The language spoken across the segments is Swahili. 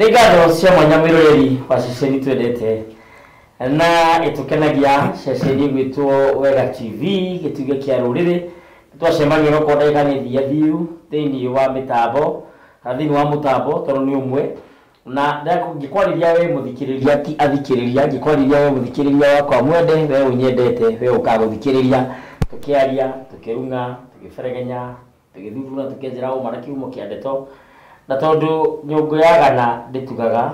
Nĩngatho cia mwanya mwĩroreri wa ceceni twendete na itukenagia ceceni gwitwo Wega TV gĩtuge kĩa rũrĩrĩ twacemania no kwa ndagĩka nĩ thiathiu thĩinĩ wa mĩtambo thĩinĩ wa mũtambo tondũ nĩ ũmwe na ngĩkwarĩria we mũthikĩrĩria ti athikĩrĩria ngĩkwarĩria we mũthikĩrĩria wakwa mwende we ũnyendete we ũkagũthikĩrĩria tũkĩaria tũkĩrunga tũgĩberegenya tũgĩthurura tũkĩenjera ũma na kiumo kĩa ndeto na tondu nyũngũ yagana nditugaga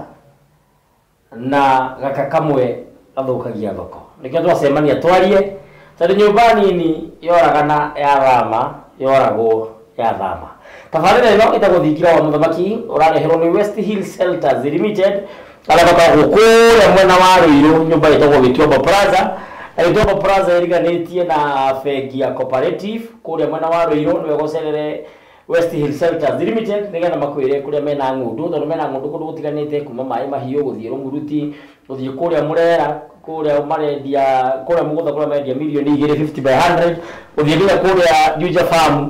na gaka kamwe gathukagia thoko nikio twacemania twarie tondu nyũmba nini yoragana yathama yoragwo yathama tabarĩra ĩno ĩtagũthikira wa mũthamaki ũrareherwo nĩ West Hill Shelters Limited arĩa makoragwo kũrĩa mwena wa Ruiru nyũmba ĩtagwo Gĩtuamba Plaza. Gĩtuamba Plaza ĩriganĩtie na bengi ya Cooperative kũrĩa mwena wa Ruiru nĩwe gũcerere West Hill Shelters Limited nigetha makwĩre kũrĩa mena ng'ũndũ tondũ mena ng'ũndũ kũndũ gũtiganĩte kuma maĩ mahiũ gũthiĩ Rũmuruti gũthiĩ kũrĩa Mũrera kũrĩa marendia kũrĩa mũgũtha kũrĩa marendia milioni 250 by 100 gũthiĩ nginya kũrĩa Juja Farm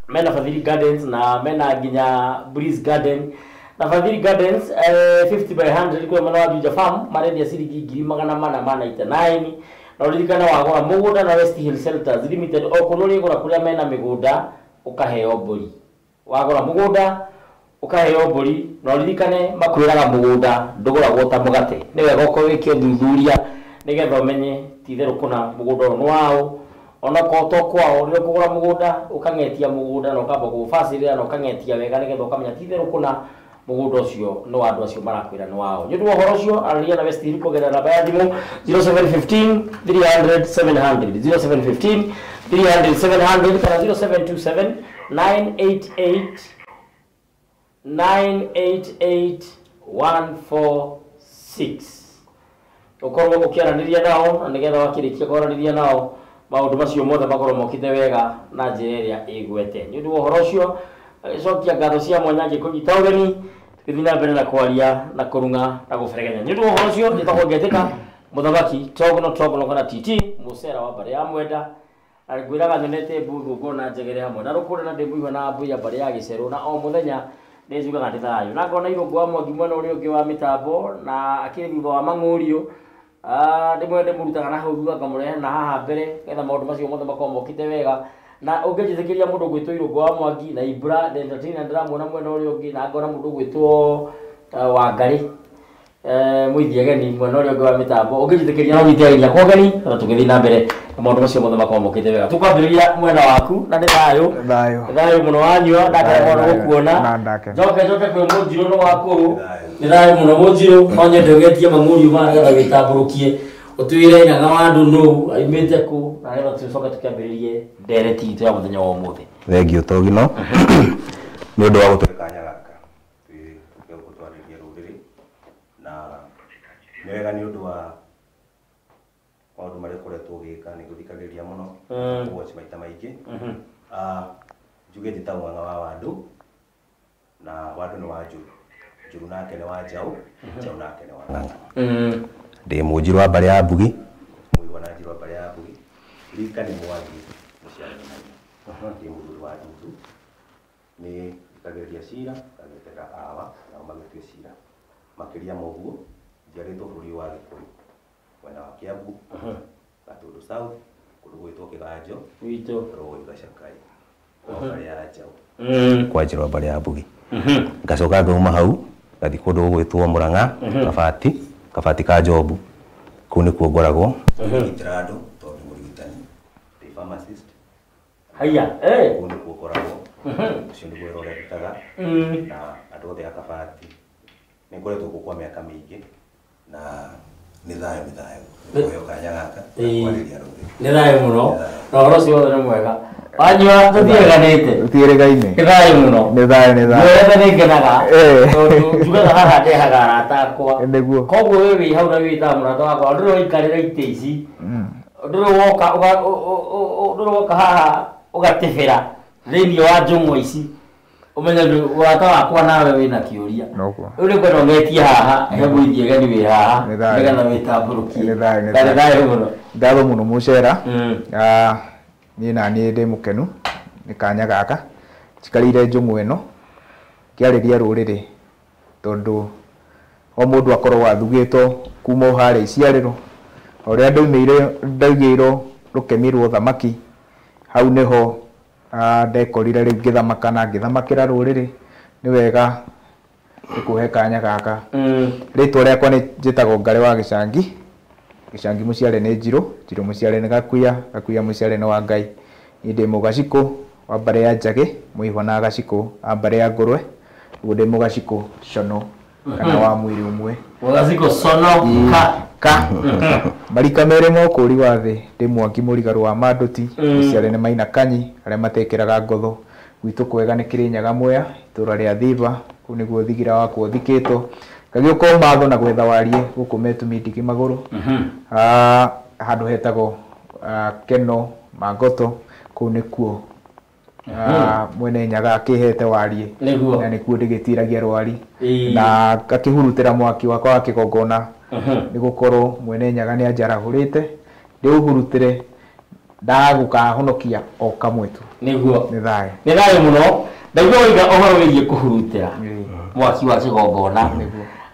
mena Fadhili Gardens na mena nginya Breeze Garden na Fadhili Gardens 50 by 100 kũrĩa mena Juja Farm marendia ciringi 489 na ũririkana wagũra mũgũnda na West Hill Shelters Limited o kũrĩa ũrĩgũra kũrĩa mena mĩgũnda ukaheo mburi wagura mũgũnda ukaheo mburi na uririkane makwĩraga mũgũnda ndũgũragwo ta mũgate nĩ wega ũkorwo wĩkĩ ũthuthuria nĩgetha ũmenye ti itherũ kũna mũgũnda ũyũ nĩ wao ona ko to kwao rĩrĩa ũkũgũra mũgũnda ũkang'etia mũgũnda na ũkamba kũũbacĩrĩra na ũkang'etia wega nĩgetha ũkamenya ti itherũ kũna mũgũnda ũcio nĩ wa andũ acio marakwĩra nĩ wao nĩ ũndũ wa ũhoro ũcio arĩria na West Hill kũgerera namba ya thimũ 0715 300 700 0715 300 700 kana 0727 988 146 ukorwo ũkĩaranĩria nao na nĩgetha wakĩrĩkia kwaranĩria nao maũndũ macio mothe makorwo mokĩte wega na njĩra ĩrĩa ĩgwete nĩ ũndũ wa ũhoro ũcio cokia ngatho cia mwanya ngĩkũnyita ũgeni tũthiĩ na mbere na kwaria na kũrunga na gũberegenya nĩ ũndũ wa ũhoro ũcio njĩtagwo ngĩtĩka mũthamaki Togno kana TT mũcera wa mbarĩ ya Mwenda ngwĩraga nyonete mbũthũ ngona njegere hamwe na rũkũrĩ na ndĩmũigua na mbũya mbarĩ ya Gĩcerũ na o mũthenya nĩ njugaga nĩ thayũ na ngona Irũngũ wa Mwangi mwena ũrĩa ũngĩ wa mĩtambo na akĩrĩ thutha wa Mang'ũriũ ndĩmwe ndĩmũrutaga na hau thutha ngamũrehe na haha mbere getha maũndũ macio mothe makorwo mokĩte wega na ũngĩnjĩtĩkĩria mũndũ gwĩtwo Irũngũ wa Mwangi na Ibra Entertainment ndĩramuona mwena ũrĩa ũngĩ na ngona mũndũ gwĩtwo Wangarĩ Mũithiageni mwena ũrĩa ũngĩ wa mĩtambo ũngĩnjĩtĩkĩria no wĩtĩagĩria kwa ũgeni na tũgĩthiĩ na mbere na maũndũ macio mothe makorwo mokĩte wega tũkwambĩrĩria mwena waku na nĩ thayũ mũno wanyua ndakaremwo nĩ gũkuona njoke kwĩ Mũnjirũ no wakũrũ nĩ thayũ mũno Mũnjirũ no nyende ũgetie Mang'ũriũ maya nĩgetha wĩtambũrũkie ũtwĩre nyaga wa andũ nũũ aimĩte kũ na nĩgetha tũcoke tũkĩambĩrĩrie ndereti itũ ya mũthenya wa ũmũthĩ thengio Togino nĩ ũndũ wa gũtũhe kanya gaka gũtwarĩria rũrĩrĩ na nĩ wega nĩ ũndũ wa maũndũ marĩa ũkoretwo ũgĩka nĩ gũthikagĩrĩria mũno watch maita maingĩ njuge njĩta mwanga wa Wandũ na Wandũ nĩ wa Njũru nake nĩ wa Njaũ Njaũ nake nĩ wa Ng'ang'a ndĩ Mũnjirũ wa mbarĩ ya Mbugi Mũigua na Njirũ wa mbarĩ ya Mbugi Rika nĩ Mwangi mũciari na ndĩ mũthuri wa Ndundu nĩ thikagĩrĩria cira ngagĩtega awa nao magĩtue cira makĩria moguo njiarĩtwo bũrũri wa Gĩkũyũ mwena wa Kiambu Gatũndũ South kũndũ gwĩtwo Kĩganjo witũ Rũĩ Gacakai mbarĩ ya Njaũ kwa Njĩra mbarĩ ya Mbugi ngacoka ngauma hau ngathi kũndũ gwĩtwo Mũrang'a Kabati ka Njobu kũu nĩkuo ngoragwo ngĩgitĩra andũ tondũ mũrigitani ndĩ pharmacist haya kũu nĩkuo ngoragwo ũcio nĩguo wĩra ũrĩa ndutaga na andũ othe a Kabati nĩ ngoretwo kuo kwa mĩaka mĩingĩ na nĩ thayũ nĩguo kanya gaka kwarĩria rũrĩrĩ nĩ thayũ mũno na ũhoro ũcio wothe nĩ mwega wanyua tũtiĩreganĩte tũtiĩregaine nĩ thayũ mũno nĩ thayũ wethe nĩ ngenaga tondũ njugaga haha ndehaga arata akwa koguo wĩ wĩ hau na wĩtaga mũrata wakwa ndũrĩ waikarĩra itĩ ici ndũrĩ woka haha ũgatebera thĩinĩ wa njũng'wa ici umenye mũrata wakwa nawe wĩna kĩũria rĩu nĩ kwenda ũngetie haha he Mũithiageni wĩ haha nĩgetha wĩtambũrũkie ndarĩ thayũ mũno ndatho mũno mũcera niĩ na niĩ ndĩ mũkenu nĩ kanya gaka njikarĩire njũng'wa ĩno kĩarĩria rũrĩrĩ tondu o mundu akorwo athugitwo kuma hare iciariro oria ndaugirwo rukemirwo thamaki hau niho ndekorire riu ngithamaka na ngithamakira ruriri ni wega ikuhe kanya gaka ritwa riakwa ni njitagwo Ngare wa Gicangi muciare ni Njiro muciare ni Gakuya muciare ni wa Ngai ndi mugaciko wa mbare ya Njagi muiho na gaciko a mbare ya Ngurwe ndi mugaciko Cono kana wa mwiri umwe mugaciko Cono ka marika mere mokuri wa thi ndi Mwangi Murigaru wa Manduti muciare ni Maina Kanyi aria matekeraga ngotho gwitu kwega ni Kirinyaga Mwea itura ria Thiba ku niguo thigira wakwo thikito kagioka matho na gwetha warie guku metumindiki maguru handu hetagwo Keno Magoto ku nikuo mwene Nyaga akihete warie na nikuo ndigitiragia rwari na akihurutira mwaki wakwa wa kigongona nigukorwo mwene Nyaga ni anjarahurite ndiuhurutire ndaguka honokia o kamwe tu niguo ni thayo muno ndaigua wiga ohoro wigie kuhurutira mwaki wa kigongona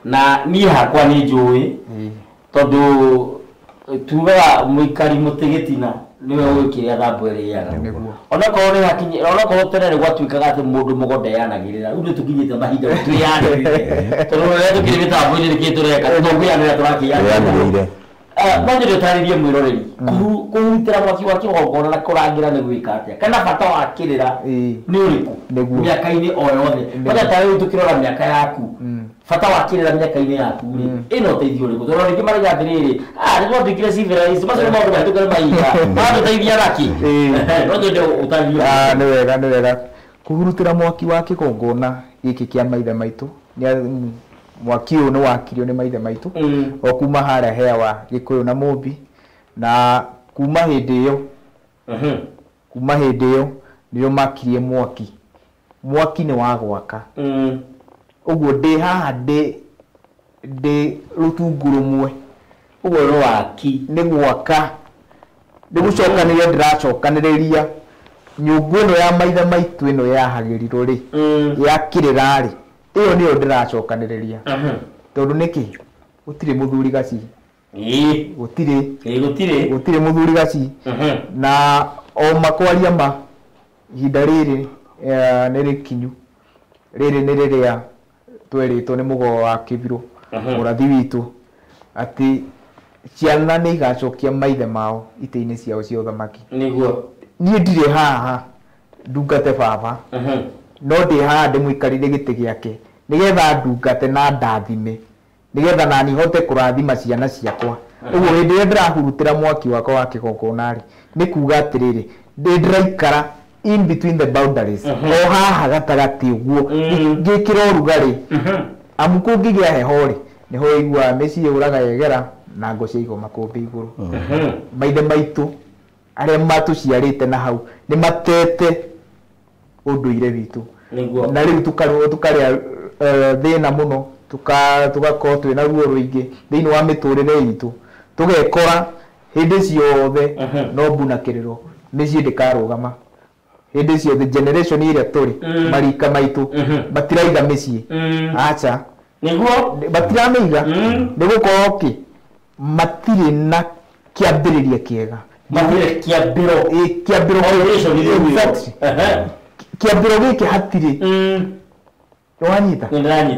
na ni hakwa ni njui tondu tuga muikari mutigitina niwe wikiria thambo iriaga ona ko ni hakinyi ona ko terere gwatuikaga ati mundu mugonde yanagirira undu tukinyite mahinda tuyane tondu rero tukiri mitambo ni kitureka tugianira turakiyanire Mwanjire utaririe mwiroreri kuhutira mwaki wa kigongona na kurangira ni gwika atia kana bata wa kirira ni uriku miaka-ini o yothe bata tari tukirora miaka yaku bata wa kirira miaka-ini yaku ino teithio uriku tondu ringi marija atiriri niguo ndikire civilized macio maundu mahitukire mahinda matuteithia naki no twende utaririe ni wega kuhurutira mwaki wa kigongona giki kia maithe maitu mwaki uyu ni wakirio ni maithe maitu o kuma haria hewa Gikuyu na Mumbi na kuma hindi iyo niyo makirie mwaki ni wa gwaka uguo ndi haha ndi rutungu rumwe uguo ni waki ni gwaka ndi gucokanire ndiracokaniriria nyungu ino ya maithe maitu ino yahagirirwo ri yakirira ri iyo niyo ndiracokaniriria tondu niki gutire muthuri gaci gutire muthuri gaci na o makwaria ma ihinda riri ni rikinyu riri ni riria tweritwo ni mugo wa Kibiro murathi witu ati ciana ni igacokia maithe mao ite-ini ciao cia uthamaki niguo nie ndire haha ndungate baba no ndi haha ndimuikarire giti giake nigetha ndungate na ndathime nigetha nani hote kurathima ciana ciakwa uguo hindi ria ndirahurutira mwaki wakwa wa kigongona ri ni kuga atiriri ndiraikara in between the boundaries o haha gatagati uguo ngikira urugari amu kungigia heho ri niho igua meci uraga yegera na ngo cia igoma kumbi iguru maithe maitu aria matuciarite na hau ni matete unduire witu na riu tukaria thina muno tugakorwo twina ruo ruingi thiini wa miturire itu tugekora hindi ciothe no mbunakiriro micie ndikarugama hindi ciothe generation iria turi marika maitu matiraiga micie acha niguo batirameiga nigukorwo ki matire na kiambiriria kiega matire kiambiro kiambiro giki hatire wanyita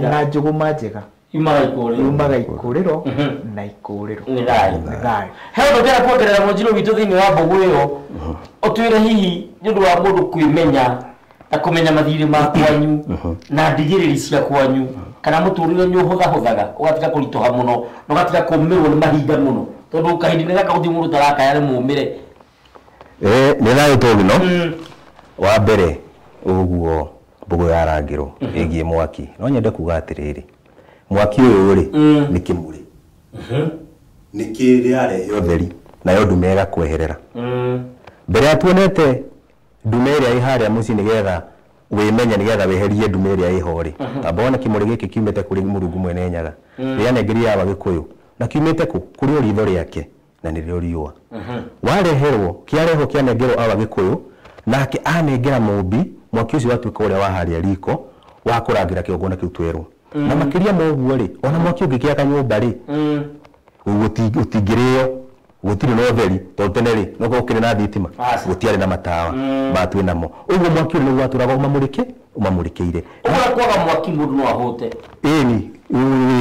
na njuguma njega yumaga ikuriro na ikuriro ni thayo he undu ngera kuongerera Munjiro witu thiini wa mbugu iyo utwire hihi ni undu wa mundu kwimenya na kumenya mathiri ma kwanyu na ndigiriri cia kwanyu kana muturire nyu huthaga ugatiga kurituha muno na ugatiga kumirwo ni mahinda muno tondu kahindi ni gaka uthi mundu taraka yale mumire ni thayo togino wa mbere uguo mbugu yarangirwo igie mwaki no nyende kuga atiriri mwaki uyu ri ni kimuri ni kiri arehe utheri nayo ndume igakweherera mbere atuonete ndume iria iharia muci nigetha wimenya nigetha weherie ndume iria iho ri tabona kimuri giki kiumite kuri Murungu mwene Nyaga ria nengiria wa Gikuyu na kiumite ku kuri uritho riake na nirio riua wareherwo kiareho kianengerwo awa Gikuyu nake anengera Mumbi mwaki ucio watuika uria waharia riko wa kurangira kiogona kiu twerwo na makiria moguo ri ona mwaki ungikia kanyumba ri utingireo gutire no theri to tene ri no gukire na thitima gutiare na matawa batwe namo uguo mwaki uri no waturaga umamurikiire uguo kwaga mwaki mundu no ahote ni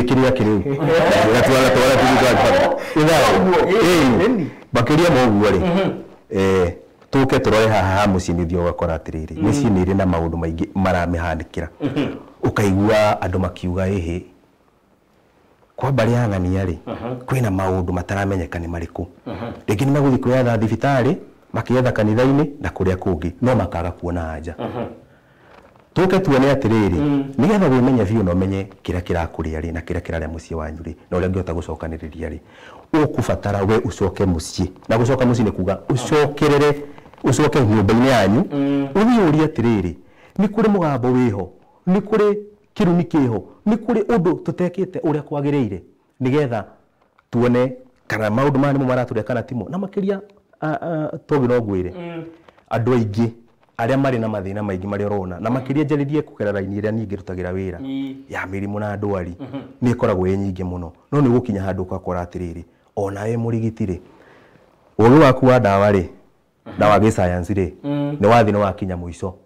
kiria kiriu gatwara bakiria moguo ri tuke turore haha mucini thio gakora atiriri micini iri na maundu maingi maramihandikira ukaigua andu makiuga ehe kwa bari angania ri kwina maundu mataramenyeka ni mariku ringi ni maguthi kwetha thibitari makiyetha kanitha-ini na kuria kungi no makaga kuona anja tuke tuone atiriri nigetha wimenya biu no menye kira kirakuria ri na kira kiraria mucii wanyu ri no uria ngiota gucokaniriria ri ukubatara we ucoke mucii na gucoka mucii ni kuga ucokerere ucoke nyumba-ini yanyu uthii atiriri ni kuri mugambo wiho ni kuri kiruni kiho ni kuri undu tutekite uria kwagiriire nigetha tuone kana maundu mani maratureka kana timo na makiria togi no gwire andu aingi aria mari na mathina maingi mari orona na makiria njaririe kugera raini iria ningi rutagira wira ya mirimu na ndwari ni ikoragwo nyingi muno no ni gukinya handu ukakora atiriri ona we murigitire ugi waku wa dawa ri dawa gi science ri ni wathi no wakinya muico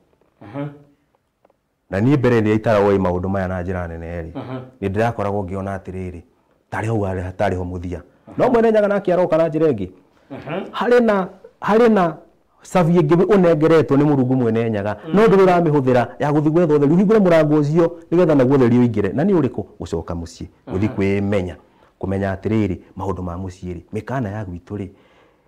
na ni mbere ni itaragwo maundu maya na njira nene ri ni ndirakoragwo ngiona atiriri tari ho wale hatari ho muthia no mwene nyaga na kiaroka na njira ingi hari na savi ingi unengeretwo ni murungu mwene nyaga no ndurura mihuthira ya guthi gwetha utheri uhingure murango ucio nigetha naguo utheri uingire na ni uriku gucoka mucii guthi kwimenya kumenya atiriri maundu ma mucii ri mikana ya gwitu ri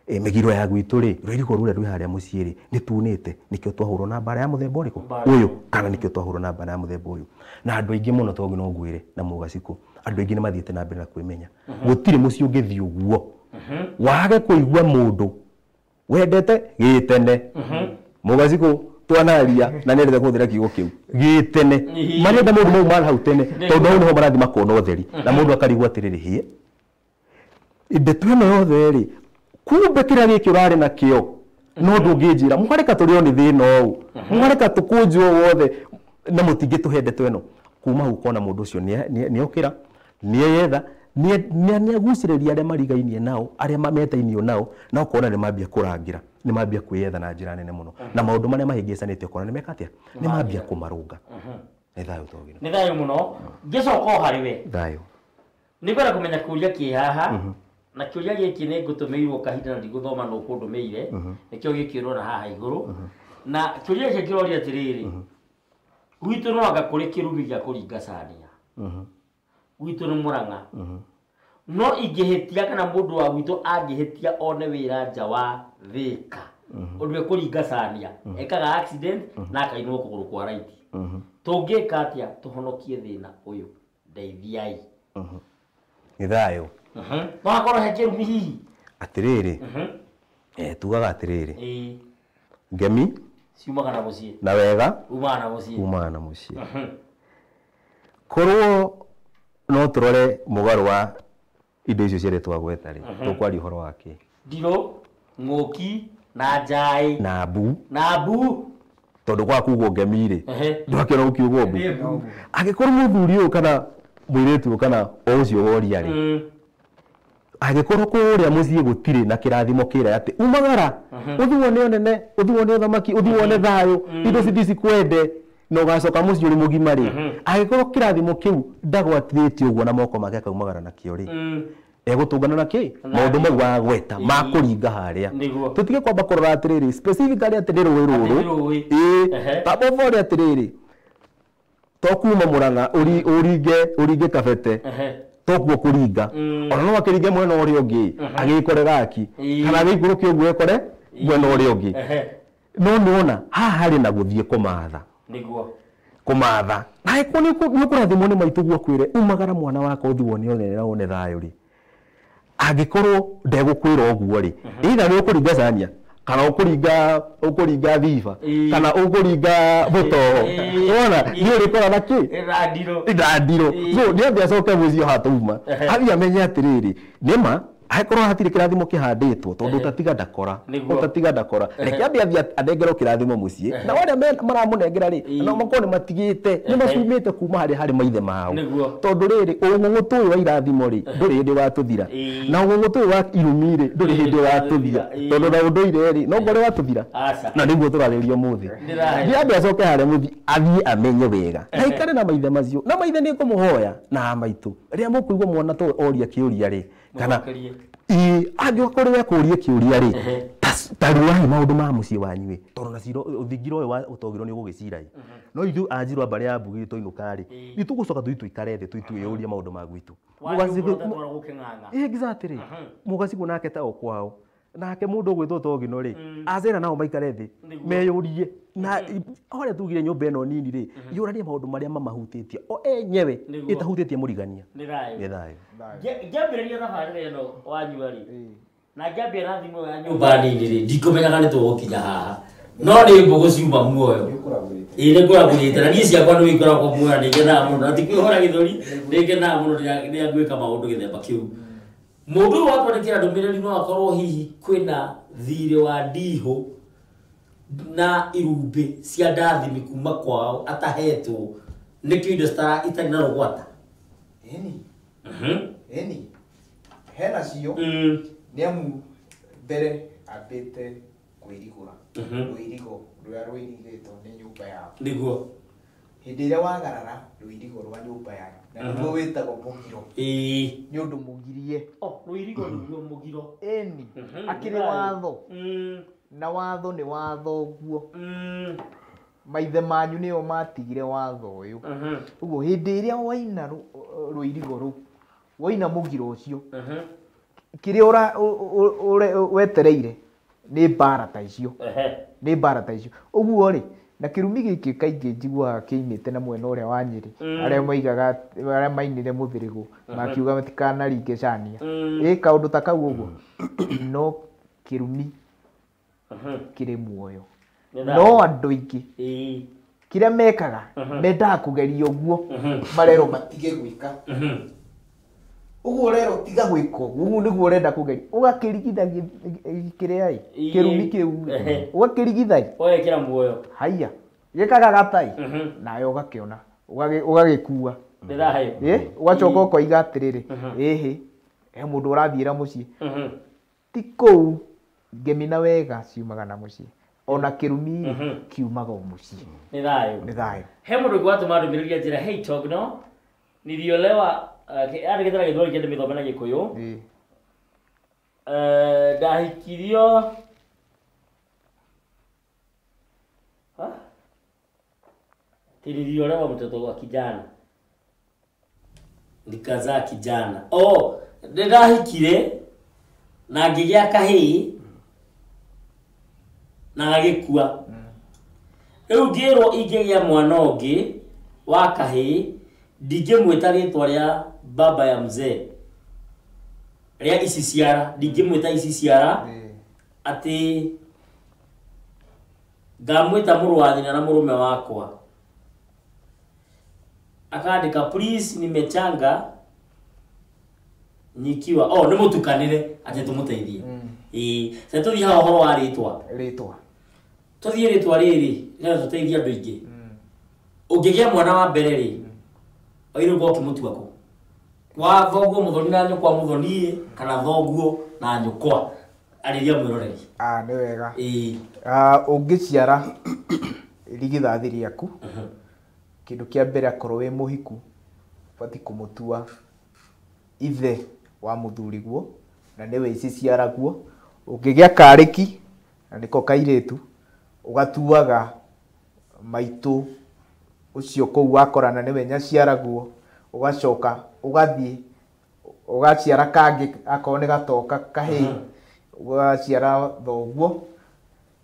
migiro ya gwitu ri rwiriko rure rwi haria mucii ri ni tunite nikio twahurwo na bara ya muthemba uriku uyu kana nikio twahurwo na bara ya muthemba uyu na andu aingi muno togi no ngwire na mugaciku andu aingi ni mathiete na mbere na kwimenya gutire mucii ungithi uguo wage kuigua mundu wendete gitene mugaciku twanaria na nirete kuthira kiugo kiu gitene marenda mundu mau mara hau tene tondu no marathi makona utheri na mundu akarigwa atiriri hie inde tweno yothe ri kumbe kira giki urari na kio no ndungijira mwareka turio ni thina ou mwareka tukunjwo wothe na mutingi tuhende tweno kuma ukona mundu ucio ni okira ni yetha ni aguciriria aria marigainie nao aria mametainio nao na ukona ni mambia kurangira ni mambia kwiyetha na njira nene muno na maundu maria mahingicanite ukona ni mekatia ni mambia kumarunga ni thayo togino ni thayo muno gicoka hari we thayo ni bara kumenya kuria ki haha na kiuria giki ni ngutumirwo kahinda na ndiguthoma no kundumeire nikio gikirwo na haha iguru na kiuria giki kiroria atiriri gwitu no anga kuri kirumi gya kuringa cania gwitu ni Murang'a no ingihitia kana mundu wa gwitu angihitia one wira nja wa Thika undu kuringa cania ekaga accident na akainwo kuguru kwa right tungika atia tuhonokie thina uyu ndeithiai ni thayo wakora hekiru hihi atiriri tugaga atiriri ngemi ciumaga na mucii na wega umana na mucii korwo no turore mugaru wa indo icio ciere twagweta ri tukwari horo wake ndiro ngoki na njai na mbu tondu kwa kugo ngemire ndwakira ukiugo mbu agikorwo muthuri uyu kana mwiritu kana ucio woria ri agikorwo kuria mucii gutire na kirathimo kira ati umagara uthiwo ne onene uthiwo ne thamaki uthiwo ne thayo indo cithi kwende no gacoka mucii uri mugima ri agikorwo kirathimo kiu ndagwatithitio uguo na moko make akaumagara na kio ri egutungana na ki maundu mau wa gweta ma kuringa haria tutige kwamba kurora atiriri specifically atiriri ruru tabo vori atiriri tokuma Murang'a uringe kabete tokuo kuringa ona no akiringe mwena uri ungi agikorera aki kana gikuruki uguo ekore mwena uri ungi no nona haha hari na guthie kumatha niguo kumatha na ikoni kurathimwo ni maitu guo kwire umagara mwana wako uthiwo ni onene na one thayo ri agikorwo ndegukwira uguo ri ida ni ukuringa cania kana ukuringa thiva kana ukuringa buto ona ni urikora na ki idandiro so ni athi acoke mucio hatuma athi amenye atiriri nima Akorwo hatire kirathimo kihanditwo tondu tatiga ndakora utatiga ndakora reke ambe athengero kirathimo mucii na wale maramunengera ri no makone matigite ni macumite kuma hari maithe mao tondu riri ungutu uyu wa irathimo ri nduri hindi wa tuthira na ungutu uyu wa irumi ri nduri hindi wa tuthira tondu na unduire ri no ngore wa tuthira na niguo turaririo muthi ndiambe acoke hari muthi athie amenye wega aikare na maithe macio na maithe ni kumuhoya na maitu ria mukuigwa mwana to oria kiuria ri kana angĩkorwo ekũria kĩũria rĩ taruai maũndũ ma mũciĩ wanyu tondũ na ciro ũthingiro ũyũ wa ũtogiro nĩ ũgũgĩcira no ithuĩ anjirũ mbare ya mbugi tũinũka rĩ nĩtũgũcoka twĩikare thĩ twĩyũrie maũndũ ma gwitũ exactly mũgacigwo nake ta o kwao nake mũndũ ũgwĩtwo ũtogino rĩ acera nao maikare thĩ meyũrie na ore tugire nyũmba ĩno nini rĩ yũranie maũndũ marĩa mamahutĩtie o enyewe ĩtahutĩtie mũrigania nĩ thayũ ngĩambĩrĩria thabarĩ ĩno wanyua rĩ na ngĩambia na thimũ ya nyũmba nini rĩ ndikũmenyaga nĩ tũgũkinya haha no nĩ mbũgũ ciuma muoyo nĩ ngũragũrĩte na niĩ ciakwa nĩ wĩkoragwo muoyo nĩ ngenaga mũno na ti kwĩhora gĩthũri nĩ ngenaga mũno rĩrĩa ngwĩka maũndũ gĩthemba kĩu mũndũ ũyũ watwandĩkĩra ndũmĩrĩri no akorwo hihi kwĩna thirĩ wa ndihũ na irumbi cia ndathimi kuma kwao atahetwo nĩkĩo indo itarĩ na rũgwata eni hena cio nĩ amu mbere ambĩte kwĩrigũra rũirigo rũrĩa rũirigĩtwo nĩ nyũmba yao nĩguo hĩndĩ ĩrĩa wagarara rũirigo rwa nyũmba yao na nĩguo wĩtagwo mũgiro nĩ ũndũ mũgirie rũirigo nĩguo mũgiro eni akĩrĩ watho na watho nĩ watho guo maithe manyu nĩo matigire watho ũyũ ũguo hĩndĩ ĩrĩa waina rũirigo rũu waina mũgiro ũcio kĩrĩa wetereire nĩ mbara ta icio ũguo rĩ na kĩrumi gĩkĩ kaingĩ njiguaga kĩinĩte na mwena ũrĩa wa Nyĩrĩ arĩa mainire mũthĩrĩgũ makiuga matikanaringe cania kaũndũ ta kau ũguo no kĩrumi kĩrĩ muoyo no andũ aingĩ kĩrĩa mekaga mendaga kũgeria ũguo marero matige gwĩka ũguo rero tiga gwĩka ũguo nĩguo ũrenda kũgeria ũgakĩrigithagia kĩrĩa kĩrumi kĩu ũgakĩrigithagia ũgekĩra muoyo haiya gĩkaga gatai nayo ũgakĩona ũgagĩkua ũgacoka ũkoiga atĩrĩrĩ ĩhĩ he mũndũ ũrathiĩra mũciĩ ti kũu ngemina wega ciumaga na mũciĩ ona kĩrumi kiumaga o mũciĩ nĩ thayũ he mũndũ ũngĩwatũma ndũmĩrĩri njĩra hey Togno niliolewa arĩgĩtara gĩthweri kĩende mĩthome na Gĩkũyũ ndahikirio niliolewa mtoto wa kijana nikazaa kijana ndahikire na ngĩgĩa kahĩĩ na agĩkua rĩu ngĩrwo ingĩgĩa mwana ũngĩ wa kahĩĩ ndingĩmwĩta rĩtwa rĩa baba ya mzee rĩa ici ciara ndingĩmwĩta ici ciara atĩ ngamwĩta mũrũ wa nyina na mũrũme wakwa akaandĩka please nimechanga nikiwa nĩ mũtukanĩre atĩ tũmũteithie sasa tũthiĩ haha ũhoro wa rĩtwa tũthiĩ rĩtwa rĩrĩ nĩgetha tũteithie andũ aingĩ ũngĩgĩa mwana wa mbere rĩ oirũgwo kĩmũtua kũ wa thoguo mũthoni na nyũkwa mũthoni kana thoguo na nyũkwa arĩria mwĩroreri nĩ wega ũngĩciara irigithathi rĩaku kĩndũ kĩa mbere akorwo wĩ mũhiku bati kũmũtua ithe wa mũthuriguo na nĩwe ici ciaraguo ũngĩgĩa karĩki na nĩko kairĩtu ũgatuaga maitũ ucio kũu wakorana nĩwe nyaciaraguo ũgacoka ũgathiĩ ũgaciara kangĩ akorwo nĩ gatoka kahĩĩ ũgaciara thoguo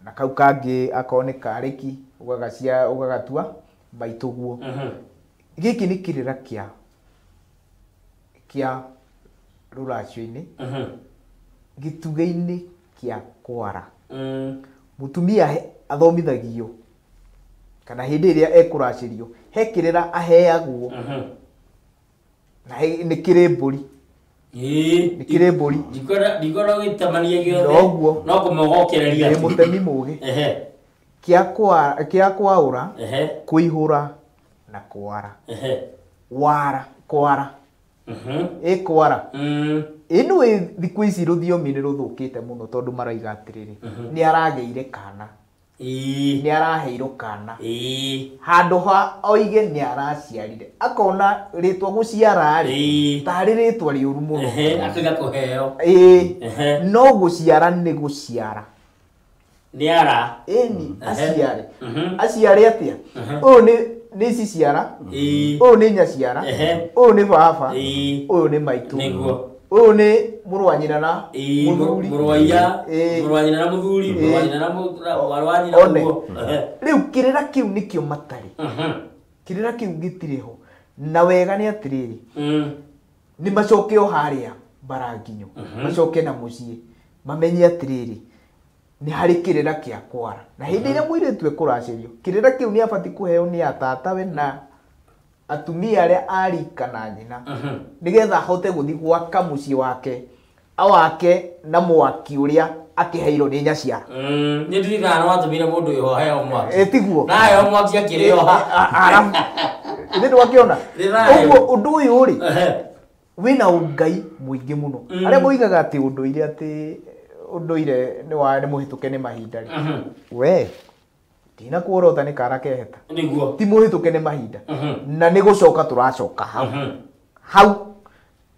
na kau kangĩ akorwo nĩ karĩki ũgagatua maitũguo gĩkĩ nĩ kĩrĩra kĩa rũracio-inĩ gĩtugĩ-inĩ kĩa kwara mũtumia athomithagio kana hĩndĩ ĩrĩa ekũracĩrio he kĩrĩra aheagwo na nĩ kĩrĩ mbũri Nikire mburi. Ndikora gitamania giothe. Noguo. No kumogokereria. Ni mutemi mugi. Kia kwaura. Kuihura na kwara. Wara, kwara. Kwara. Ino thiku ici rũthiomi nĩ rũthũkĩte mũno tondũ maraiga atĩrĩrĩ nĩ arageire kana nĩ araheirwo kana handũ ha oige nĩ araciarire akona rĩtwa gũciara rĩ tarĩ rĩtwa rĩũru mũno akiga kũheo no gũciara nĩ gũciara nĩ ara ĩni aciare atĩa ũyũ nĩ ciciara ũyũ nĩ nyaciara ũyũ nĩ baba ũyũ nĩ maitũ ũyũ nĩ mũrũ wa nyina na mũthuri mũrũ wa nyina na mũthuri mũrũ wa nyina na mũrũ wa nyina ũguo rĩu kĩrĩra kĩu nĩkĩo matarĩ kĩrĩra kĩu gĩtirĩ ho na wega nĩ atĩrĩrĩ nĩ macoke o harĩa Mbaranginyo macoke na mũciĩ mamenye atĩrĩrĩ nĩ harĩ kĩrĩra kĩa kwara na hĩndĩ ĩrĩa mũirĩtu ekũracĩrio kĩrĩra kĩu nĩ abati kũheo nĩ atatawe na atumia arĩa arika na nyina nigetha ahote guthi gwaka mũciĩ wake awake na mwaki ũrĩa akĩheirwo nĩ nyaciara nĩ ndirikana no atumire mũndũ ũyũ heo mwaki tiguo nayo mwaki akĩrĩoha nĩ ndwakiona ũguo ũndũ ũyũ rĩ wĩna ũngai mũingĩ mũno arĩa moigaga atĩ ũndũire nĩ mũhĩtũke nĩ mahinda we tina kuorota nĩ kara keheta niguo ti mũhĩtũke nĩ mahinda na nĩ gũcoka tũracoka hau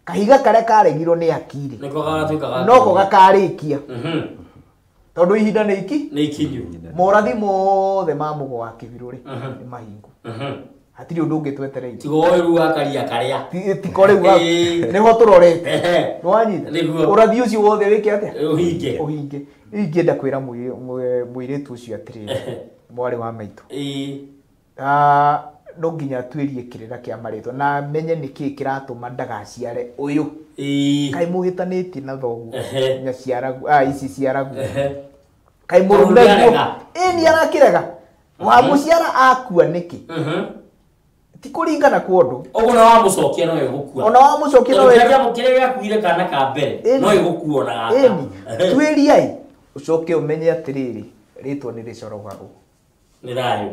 kahiga karĩa karegirwo nĩ akiri noko gakarĩkia tondũ ihinda nĩ ikinyu morathi mothe ma mũgo wa kĩbirũrĩ nĩ mahingu hatirĩ ũndũ ũngĩ twetereire tigo rĩu akaria karĩa tiko rĩu nĩho tũrorete nĩwanyita ũrathi ũcio wothe wĩke atĩa ũhinge ingĩenda kwĩra mũirĩtu ũcio atĩrĩrĩ mwarĩ wa maitũ no nginya atuĩrie kĩrĩra kĩa marĩtwa na menye nĩkĩĩ kĩratũma ndagaciare ũyũ kaĩ mũhĩtanĩtie na thoguo nyaciaragu ici ciaragu kaĩ mũrũme guo nĩ arakĩrega wa mũciara akua nĩkĩ ti kũringana kwa ũndũ ũguo na wa mũcokia no egũkua ona wa mũcokia no kĩrĩa gĩakuire kana ka mbere no egũkua ona gaka tuĩriai ucoke umenye atĩrĩrĩ rĩtwa nĩ rĩcorogagwo nĩ thayũ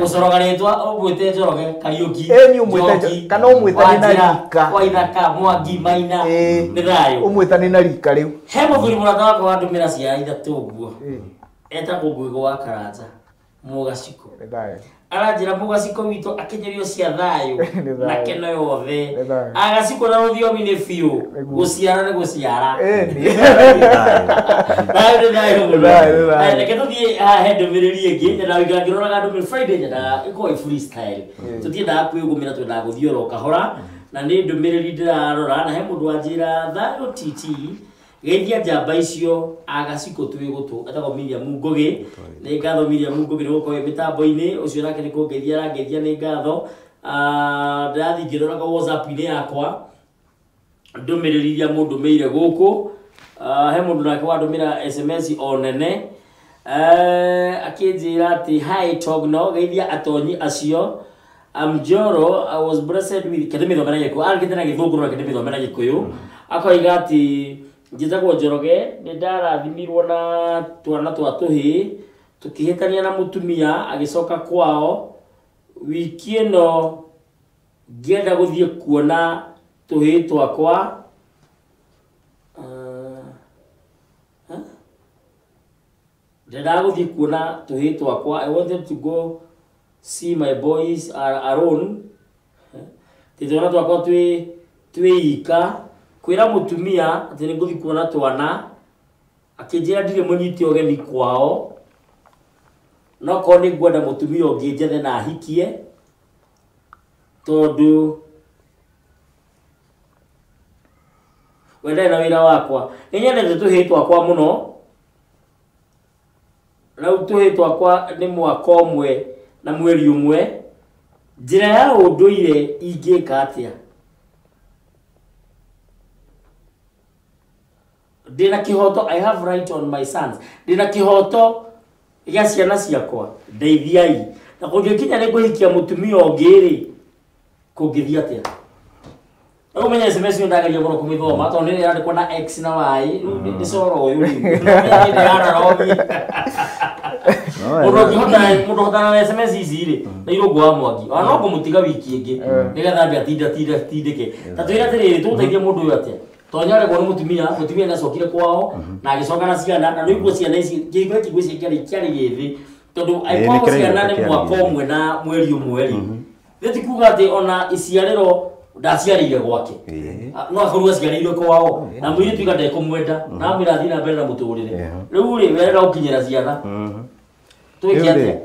gũcoroga rĩtwa ũmwĩte Njoroge Kariũki nĩ ũmwĩte kana ũmwĩtane na rika kwa Ithaka Mwangi Maina nĩ thayũ ũmwĩtane na rika rĩu he mũthuri mũrata wakwa wandũmĩra ciara ithatũ ũguo etagwo Ngũĩgũ wa Karanja Mũgaciko nĩ thayũ aranjĩra Mũgaciko witũ akenyerio cia thayũ na keno yothe agaciko na rũthiomi nĩ biũ gũciara nĩ gũciara reke tũthiĩ he ndũmĩrĩri ĩngĩ nyendaga gũikara ngĩroraga ndũmĩrĩri Friday nyendaga ĩkorwo ĩ freestyle tũtiendaga kwĩgũmĩra twendaga gũthiĩ oro kahora na nĩ ndũmĩrĩri ndĩrarora na he mũndũ wanjĩra Thayũ TT geithia njamba icio agaciko twĩgũtũ etagwo Miriam Ngũgĩ nĩ ngatho Miriam Ngũgĩ nĩ gũkorwo mĩtambo-inĩ ũcio nake nĩ kũngeithia arangeithia nĩ ngatho ndĩrathiĩ ngĩroraga WhatsApp-inĩ yakwa ndũmĩrĩri iria mũndũ meire gũkũ he mũndũ nake wandũmĩra SMS o nene akĩnjĩra atĩ hi Togno geithia atonyi acio Njoro I was blessed with kĩndĩmĩthomera gĩkũyũ arĩkĩte na gĩthũngũ no kĩndĩmĩthomera gĩkũyũ akoiga atĩ njĩtagwo Njoroge nĩ ndarathimirwo na twana twa tũhĩ tũkĩhĩtania na mũtumia agĩcoka kwao wiki ĩno ngĩenda gũthiĩ kuona tũhĩ twakwa ndendaga gũthiĩ kuona tũhĩ twakwa I wanted to go see my boys are alone twana twakwa twĩ ika kwĩra mũtumia atĩ nĩ ngũthiĩ kuona twana akĩnjĩra ndirĩ mũnyiti ũgeni kwao no korwo nĩ ngwenda mũtumia ũngĩ njethe na ahikie tondũ we ndarĩ na wĩra wakwa nĩ nyendete tũhĩ twakwa mũno rĩu tũhĩ twakwa nĩ mwaka ũmwe na mweri ũmwe njĩra ya ũndũire ingĩka atĩa ndĩna kĩhoto I have right on my sons ndĩna kĩhoto gĩa ciana ciakwa ndeithiai na kũngĩkinya nĩ kũhikia mũtumia ũngĩ rĩ kũngĩthiĩ atĩa Au menya SMS ndageria muno kumithoma to nini yandikwo na X na Y ni coro uyu ni ara robi mundu hotana na SMS ici ri na irogwa mwangi no kumutiga wiki ingi nigetha mbi atindike tatwira tiriri tuteithie mundu uyu atia tonyare kwa mutumia na cokire kwao na agicoka na ciana na rĩu ciana ici kĩigua kĩgwĩcia kĩarĩ gĩthĩ tondu aipo ciana nĩ mwaka ũmwe na mweri ũmwe rĩ kuga atĩ ona iciarĩro ndaciarĩire gwake no akorwo aciarĩirwo kwao na mwĩrĩ tuiga ndekũmwenda na mwĩra athii na mbere na mũtũrĩre rĩu rĩ werera ũkinyĩra ciana twĩke atĩa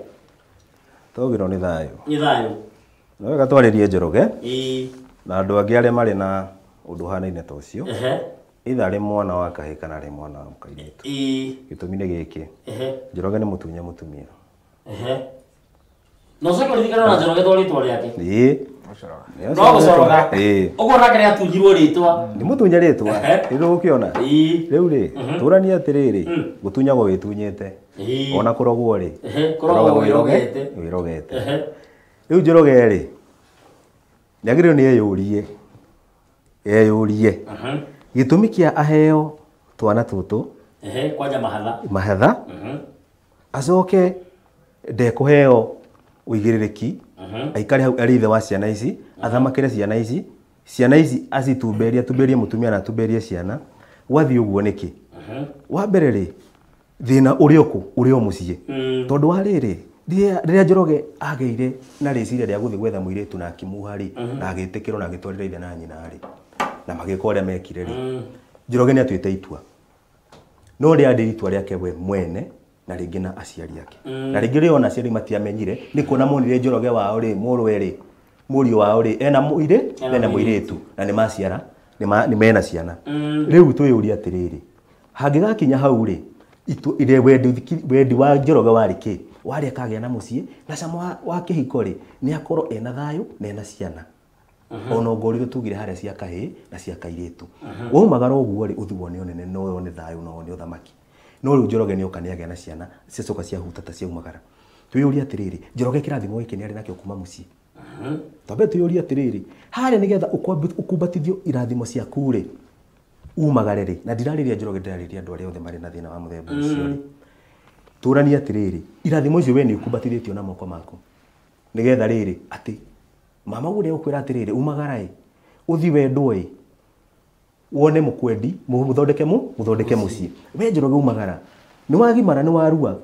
tũgĩrwo nĩ thayũ no wega twarĩrie Njoroge na andũ angĩ arĩa marĩ na undu hanaine ta ucio itha rĩ mwana wa kahĩ kana rĩ mwana wa mũkairĩtu gĩtũmi nĩ gĩkĩ Njoroge nĩ mũtumia no coko ririkana na Njoroge to rĩtwa rĩake no gũcoroga ũguo nake nĩ atunyirwo rĩtwa nĩ mũtunye rĩtwa rĩu ũkĩona rĩu rĩ tũrania atĩrĩrĩ gũtunyagwo wĩtunyĩte ona kũrogwo rĩ kũrogwo wĩrogete rĩu Njoroge rĩ nĩagĩrĩirwo nĩ eyũrie gĩtũmi kĩa aheo twana tũtũ kwanja mahatha acoke ndekũheo ũigĩrĩrĩki aikare hau arĩ ithe wa ciana ici athamakĩre ciana ici acitumberie mũtumia na atumberie ciana wathiĩ ũguo nĩkĩ wa mbere rĩ thĩna ũrĩ o mũciĩ tondũ wa rĩrĩ rĩrĩa Njoroge agĩire na rĩciria rĩa gũthiĩ gwetha mũirĩtu na akimuha rĩ na agĩtĩkĩrwo na agĩtwarĩra ithe na nyina rĩ na magĩka ũrĩa mekire rĩ Njoroge nĩ atuĩte itua no rĩarĩ itua rĩake we mwene na rĩngĩ na aciari ake na rĩngĩ rĩo na aciari matiamenyire nĩ kuona monire Njoroge wao rĩ mũrwe rĩ mũriũ wao rĩ ena mũirĩtu na nĩ maciara nĩ mena ciana rĩu twĩyũria atĩrĩrĩ hangĩgakinya hau rĩ wendi wa Njoroge warĩ kĩ warĩ akagĩa na mũciĩ na cama wa kĩhiko rĩ nĩ akorwo ena thayũ na ena ciana ona ngori tugire harĩa cia kahĩ na cia kairĩtu waumagara ũguo rĩ ũthigwo nĩ onene no nĩ thayũ no nĩ ũthamaki no rĩu Njoroge nĩ oka nĩ agĩa na ciana ciacoka ciahutata ciaumagara twĩyũria atĩrĩrĩ Njoroge kĩrathimo gĩkĩ nĩ arĩ nakĩo kuma mũciĩ twambe twĩyũria atĩrĩrĩ harĩa nĩgetha ũkumbatithio irathimo ciaku rĩ umagare rĩ na ndirarĩria Njoroge ndirarĩria andũ arĩa othe marĩ na thĩna wa mũthemba ũcio rĩ tũrania atĩrĩrĩ irathimo icio we nĩ ũkumbatithĩtio na moko maku nĩgetha rĩrĩ atĩ mama ũrĩa ũkwĩra atĩrĩrĩ umagara ũthi wendwo wone mũkwendi mũthondeke mũciĩ we Njoroge umagara nĩ wagimara nĩ warua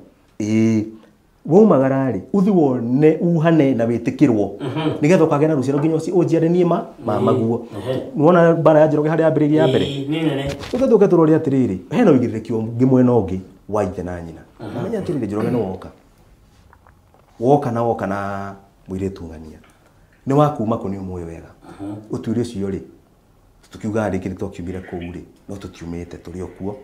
waumagara rĩ ũthi wone uhane na wĩtĩkĩrwo nĩgetha ũkagĩa na rũciaro nginya ũnjiarĩnie maguo nĩwona mbara ya Njoroge harĩa yambĩrĩirie ya mbere tũke tũrore atĩrĩrĩ hena ũigĩrĩrĩki ũngĩ mwena ũngĩ wa ithe na nyina menya atĩrĩrĩ Njoroge nĩ woka na mũirĩtu ng'ania nĩ wakuma kũ nĩ ũmũĩ wega ũtuĩre ũcio rĩ tukiuga rĩngĩ nĩ twakiumire kũu rĩ no tũtiumĩte tũrĩ o kuo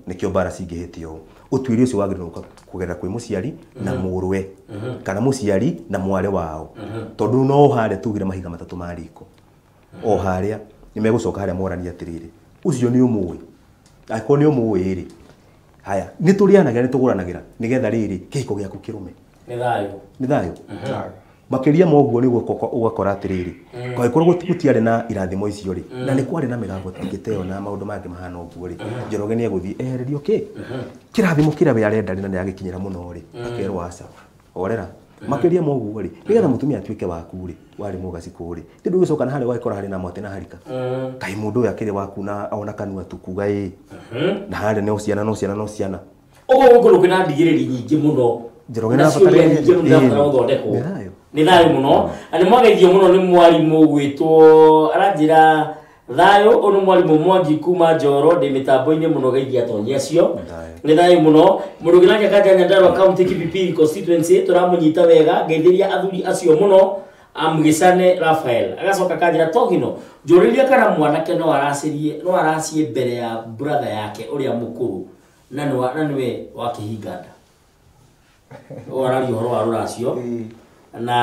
nĩkĩo mbara cingĩhĩte ũũ ũtuĩre ũcio wagĩrĩirwo kũgerera kwĩ mũciari na mũrwe kana mũciari na mwarĩ wao tondũ no harĩa tugire mahiga matatũ ma riko o harĩa nĩ megũcoka harĩa morania atĩrĩrĩ ũcio nĩ ũmũĩ angĩkorwo nĩ ũmũĩ rĩ haya nĩ tũrĩanagĩra nĩ tũgũranagĩra nĩgetha rĩrĩ kĩhiko gĩaku kĩrũme nĩ thayũ makĩria moguo nĩguo ũgakora atĩrĩrĩ angĩkorwo gũtiarĩ na irathimo icio rĩ na nĩ kwarĩ na mĩgambo tingĩteo na maũndũ mangĩ mahana ũguo rĩ Njoroge nĩ egũthiĩ ehererio kĩrathimo kĩrĩa we arenda na nĩ agĩkinyĩra mũno rĩ akerwo aca orera makĩria moguo rĩ nĩgetha mũtumia atuĩke waku rĩ warĩ mũgacikũ rĩ ndĩ ndũgĩcoka na harĩa wagĩkora harĩ na mwate na harika kaĩ mũndũ ũyũ akĩrĩ waku na ona kanua tukuga na harĩa no ciana ũguo gũkorwo kwĩna ndigĩrĩri nyingĩ mũno Njoroge na batare nĩ thayũ mũno na nĩ mwageithio mũno nĩ mwarimũ gwĩtwo aranjĩra thayũ ũnũ mwarimũ Mwangi kuma Njoro ndĩ mĩtambo-inĩ mũno geithia tonyi acio nĩ thayũ mũno mũndũ ũngĩ nake Kanja Nyandarua County KPP constituency tũramũnyita wega ngeithĩria athuri acio mũno Amgĩcane Raphael agacoka kanjĩra togino njũrĩria kana mwanake no aracie mbere ya brother yake ũrĩa mũkũrũ na nĩwe wa kĩhinganda orario horo wa rũracio na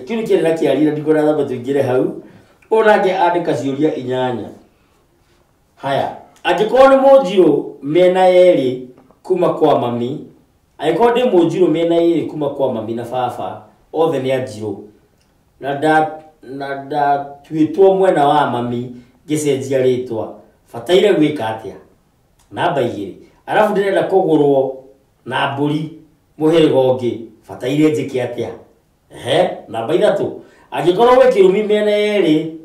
kini kĩrĩa kĩarira ndikora thamba tũingĩre hau ũnake andĩka ciũria 8 haya angĩkorwo nĩ Mũnjirũ mena yerĩ kuma kwa mami Aiko ndi munjiru mena iri kuma kwa mami na baba othe ni anjiru na twitwo mwena wa mami gicenjia ritwa fataire gwika atia namba 2 arafu ndirenda kugurwo na mburi muhiriga ungi fataire njike atia namba 3 agikorwo we kirumi mena iri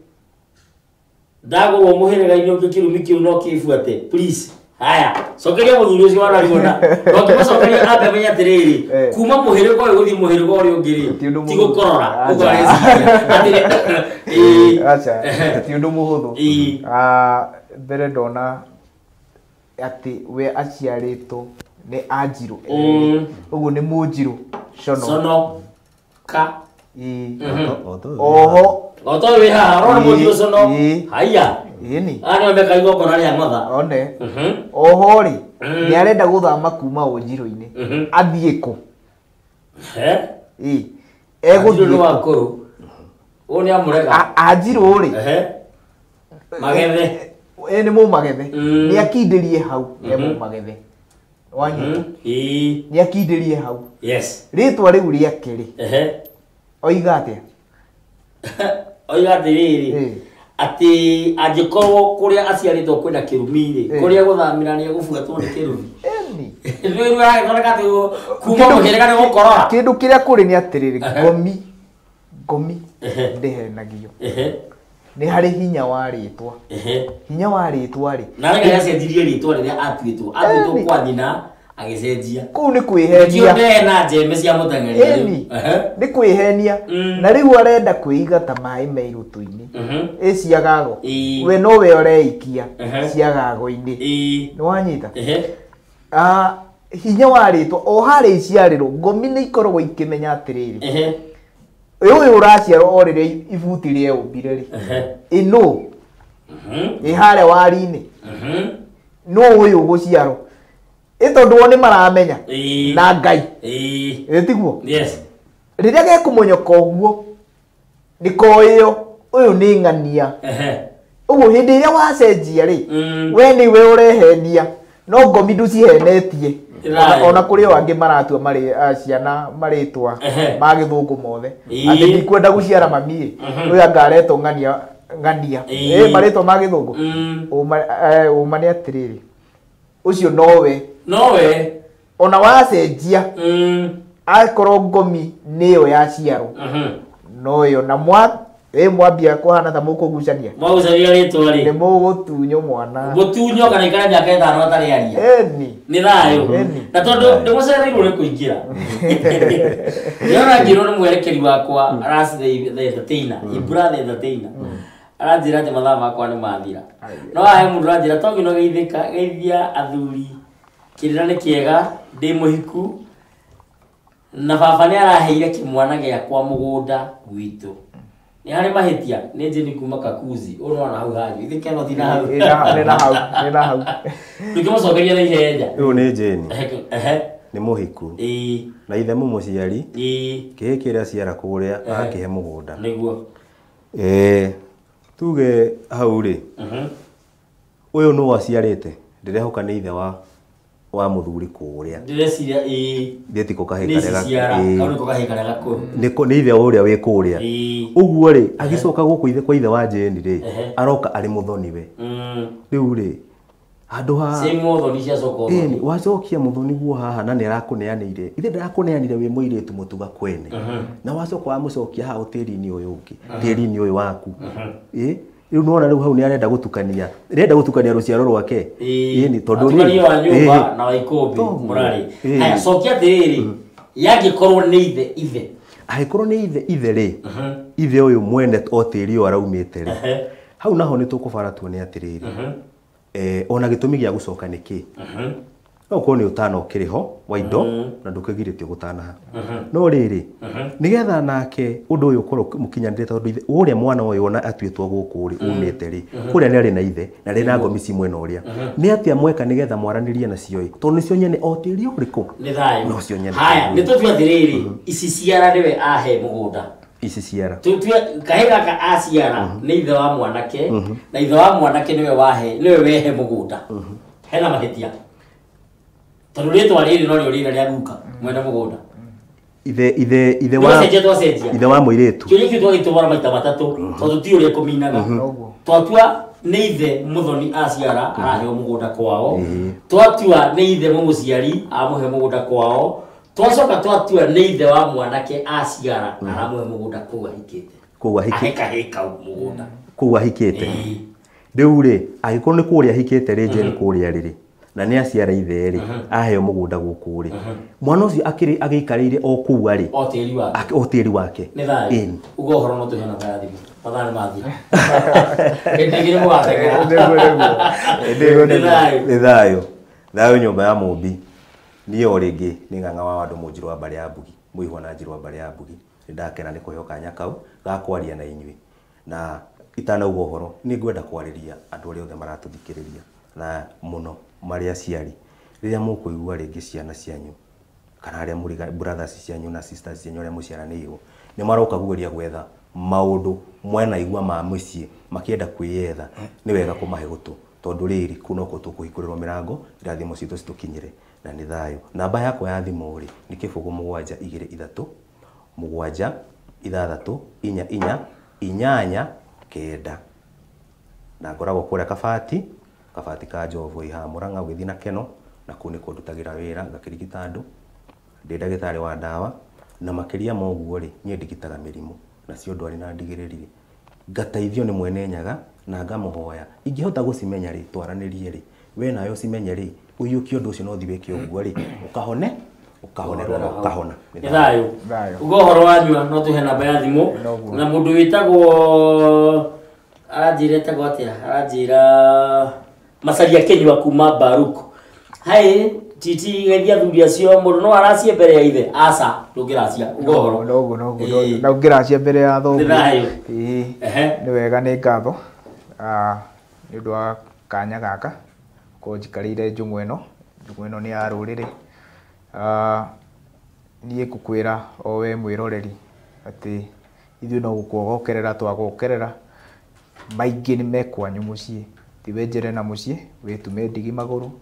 ndagurwo muhiriga ini ungi kirumi kiu no kifuate please. Haya, sokeria muthuri ucio wanariona. No tumacokeria ambe menya tiriri. Kuma muhirigo uyu guthi muhirigo uri ungiri. Ti gukorora. Acha. Ti undu muhuthu. Mbere ndona ati we aciarĩtwo nĩ Anjiru. Ũguo nĩ Mũnjiru Cono. Ka. Oho. Oto we haha rona Mũnjiru Cono. Haya. Yeni. Ana mbeka igoko na ria ng'otha. One. Oho ri. Ni arenda guthama kuma Ũnjiru-inĩ. Athiĩ kũ? Egũthiĩ wakuru. Oni amurega. Anjiru ri. Magethe. Nĩ Mũmagethe. Nĩ akindĩrie hau. Nĩ Mũmagethe. Wanyita. Nĩ akindĩrie hau. Yes. Rĩtwa rĩu rĩake rĩ. Oiga atĩa? Oiga atĩrĩrĩ. Ati agikorwo kuria aciaritwo kwina kirumi ri kuria guthamira ni gubugatwo ni kirumi rwiru agithondeka ati kuma muhirika ni gukorora kindu kiria kuri ni atiriri ngomi ndihenagio ni hari hinya wa ritwa ri na rega yacenjirie ritwa riria atwitwo kwa thina agicenjia kuu ni kwihenia kio na njeme cia muteng'eri ni kwihenia na riu arenda kwiga ta mai meirutu-ini ciagago we no we oreikia ciagago-ini ni wanyita hinya wa ritwa o hari iciarirwo ngomi ni ikoragwo ikimenya atiriri uyu uraciarwo o riria ibuti rieũmbire ri ino ihare wari-ini no uyu guciarwo tondu woni maramenya na Ngai tiguo riria gekũmonyoka ũguo nikoyo uyu ni ng'ania uguo hindi iria wacenjia ri we ni we urehenia no ngomi nducihenetie ona kuri o angi maratua mari ciana maritwa ma githungu mothe ati ndikwenda guciara mami uyu angaretwo ng'ania maritwa ma githungu uma ni atiriri ucio nowe ona wacenjia akorwo ngomi niyo yaciarwo noyo na mwambia kuhana ta mukugucania ritwa ri ni mugutunyo mwana gutunyo kana ikara miaka 5 atari aria ni thayo na tondu ndimucereirwo ni kuingira yona ngiro ni mwerekeri wakwa aracithe entertainer brother entertainer aranjira ati mathaa makwa ni mathira no ahe mundu aranjira tongi no geithia athuri kirira ni kiega ndi muhiku na baba ni araheire kimwana giakwa mugunda gwitu ni hari mahitia ni njini kuma Kakuzi urona hau hanyu ithike no thina hau ni na hau tukimucokeria na ihenya uyu ni njini ni muhiku na ithe mumuciari kihikiria ciara kuria akihe mugunda niguo tuge hau ri uyu no aciarite ndirehoka ni ithe wa muthuri kuria ndireciria ndetiko kahikarega ku niko ni ithe uria wi kuria uguo ri agicoka guku ithe kwa ithe wa njeni ri aroka ari muthoni we riu ri handu ha muthoni cia coko wacokia muthoni guo haha na ni arakuneanire ithe ndarakuneanire wi muiritu mutuga kwene na wacoka wa mucokia ha utiri-ini uyu ungi tiri-ini uyu waku riu nona riu hau ni arenda gutukania ruciaro rwake ni tondu ni wa nyumba na wa ikumbi murari aya cokia atiriri yagikorwo ni ithe agikorwo ni ithe ri ithe uyu mwene o tiri uyu araumite ri hau naho ni tukubara tuone atiriri ona gitumi gia gucoka niki no ko ni utana ukiriho wa indo na ndukagirite gutana no riri nigetha nake undu uyu korwo mukinyanire tondu ithe uria mwana uyu ona atwitwo guku ri umite ri kuria ni ari na ithe na ri na ngomi ci mwena uria ni atia mweka nigetha mwaranirie na cio tondu nicio nyene otiri uriku ni thayo no cio nyene haya ni tutwa thiriri ici ciara niwe ahe mugunda ici ciara tutwe kahiga ka aciara ni ithe wa mwanake na ithe wa mwanake niwe wehe mugunda hena mahitia tondu ritwa riri no rio rira ria guka mwena mugunda ithe wa muiritu kiuria kiu twagitwara maita matatu tondu ti uria kuminaga twatua ni ithe muthoni aciara araheo mugunda kwao twatua ni ithe mumuciari amuhe mugunda kwao twacoka twatua ni ithe wa mwanake aciara aramuhe mugunda kuu ahikite mugunda kuu ahikite riu ri agikorwo ni kuria ahikite rinje ni kuria riri na ni aciara ithe ri aheo mugunda guku ri mwana ucio agikarire o kuu ari o tiri wake ni thai ugo horo no tuhena thai padane mathi ndigire mwathega ni thayo nyumba ya mumbi niyo ringi ni ng'ang'a wa andu munjirwa mbari ya mbugi muihwa na njirwa mbari ya mbugi ndakena ni kuheo kanya kau ga kwaria na inyui na itanauga horo ni ngwenda kwariria andu aria othe maratuthikiriria na muno mari aciari riria mukuigua ringi ciana cianyu kana aria muri brothers cianyu na sisters cianyu aria muciaranirwo ni maroka gugeria gwetha maundu mwena igua ma mucii makienda kwiyetha ni wega kumahe gutu tondu riri kuno ko tukuhikurirwo mirango irathimo citu citukinyire na ni thayo namba yakwa ya thimu ri ni 0723 7 6 4 8 kenda na ngoragwo kuria kabati ka Njovu iha Murang'a ugithi na Keno na kuni kundutagira wira ngakirigita andu ndi ndagitari wa ndawa na makiria moguo ri nie ndigitaga mirimu na cio ndwari na ndigiriri ngateithio ni mwene nyaga na ngamuhoya ingihota gucimenya ri twaranirie ri we nayo cimenya ri uyuki undu ucio no thiweke uguo ri ukahona ni thayo ugo horo wanyu no tuhe namba ya thimu na mundu witagwo ajireta gwatia ajira masaria kenywa kuma Baruko hai titi ngedia thuria cio mundu no aracie mbere ya ithe aca ndungiracia ugo horo no ngiracia mbere ya thogu ni wega ni ngatho ni undu wa kanya gaka ko njikarire njungu ino ni ya ruriri nie kukwira o we mwiroreri ati ithu no gukogerera twagokerera maingi ni mekwanyu mucii tiwenjere na mucii witume ndigi maguru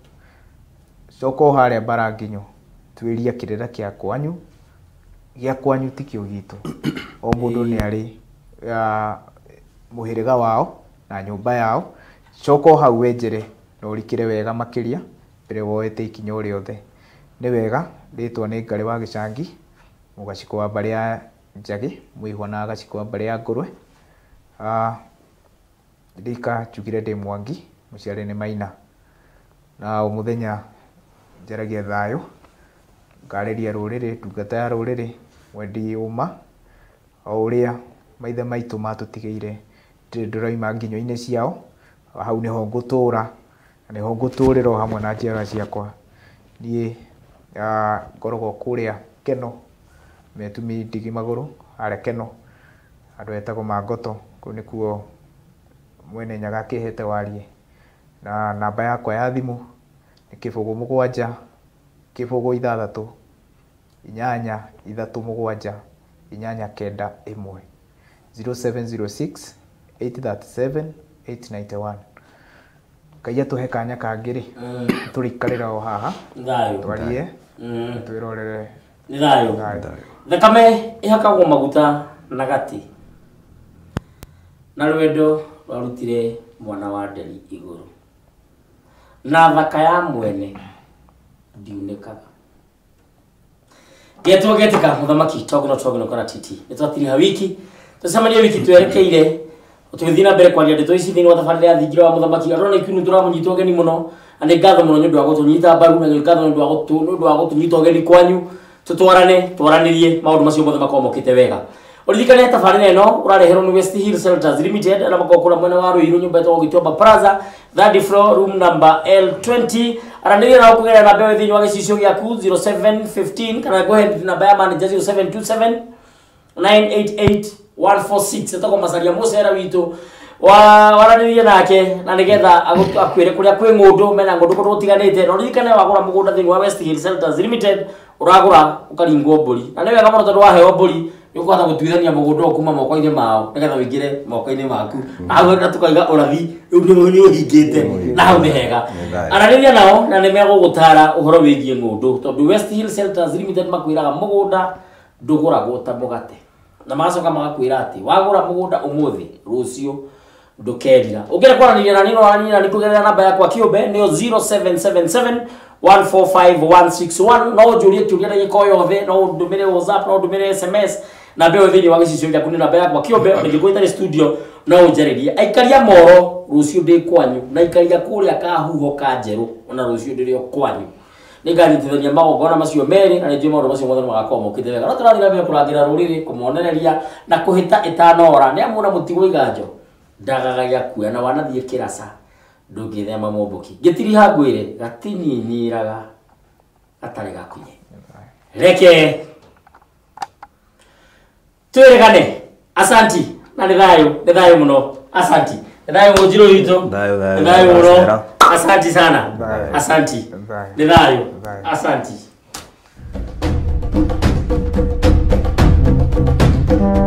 coko haria Baranginyo twiria kirira kia kwanyu tikio gitu o mundu ni ari muhiriga wao na nyumba yao coko hau wenjere no rikire wega makiria mbere woete ikinyo riothe ni wega ritwa ni Ngari wa Gicangi mugacikwa mbari ya Njagi muihwa na agacikwa mbari ya Ngurwe Rika njugire ndi Mwangi muciari ni Maina na o muthenya njaragia thayo ngariria ruriri ndungata ya ruriri wendi uma o uria maithe maitu matutigeire ndiraima nginyo-ini ciao hau niho ngutura niho nguturira hamwe na njiara ciakwa nie ngoragwo kuria Keno metumi ndigi maguru aria Keno andu etagwo Mangoto kuu nikuo mwene nyaga kihete warie na namba yakwa ya thimu ni 07 6 8 3 8 kenda 1 0706 837 891 kaya tuhe kanya kangiri turikarira o haha twarie twirorere ni thayo thakame ihakagwo maguta na gati na rwendo rwarutire mwana wa Nderi iguru na thaka ya mwene ndiunekaga getika muthamaki togono kana titi nitwatiri ha wiki tucemania wiki twerekeire tuthina mbere kwaria ndeto ici thini wa thabarira ya thingira wa muthamaki arona ikunu turamunyita ogeni muno ane ngatho muno nyu ndwa gutunyita mbaru na ngatho ndu wa gutunyita ogeni kwanyu twaranirie maundu macio mothe makomokite wega uririkane tabarira ino urareherwo ni West Hill Shelters Limited na makokura mwene wa Ruiru nyumba etagwo Gitwamba Plaza 3rd floor room number L20 araniria na kugerera na mbewe thini wa gicicio giaku 0715 kana go ahead namba ya manager 0727 988 146 etagwo Masaria Musera witu waranirie nake na nigetha akwire kuria kwi ngundu mena ngundu ko tiganite no ririkane wagura mugunda thini wa West Hill Shelters Limited uragura ukaringwo mburi na ni wega muno tondu waheo mburi Yuko hata gutwithania mugundo kuma moko-ini mao nigetha wingire moko-ini maku aho na tukaiga urathi ni uhingite na hau ni hega arariria nao na ni megugutara uhoro wigie ngundu tondu West Hill Shelters Limited makwiraga mugunda nduguragwo ta mugate na macoka magakwira ati wagura mugunda umuthi rucio ndukerira ukire kwaraniria na nino arania ni kugerera namba yakwa kiumbe niyo 0777 145 161 no jurie turia na gikoyo the no ndumire WhatsApp no ndumire SMS na mbeo thini wa gicicio gya kuni namba yakwa kiumbe ndigikuita studio no unjaririe aikaria moro rucio ndi kwanyu na aikaria kuria kahuho ka njeru ona rucio ndirio kwanyu ninganyitithania magongona macio meri na ndio maundu macio mothe magakorwo mokite wega no turathira mbere kurangira ruriri kumuonereria na kuhita itanora ni amuna mutigo iganjo ndagagagia kuya na wanathie kirasa ndungithema momboki gitiri hangwire gatinyiniraga atari gakunye reke tueregane asanti na nithayo muno asanti nithayo mujiro wito nithayo muno asanti sana asanti nithayo asanti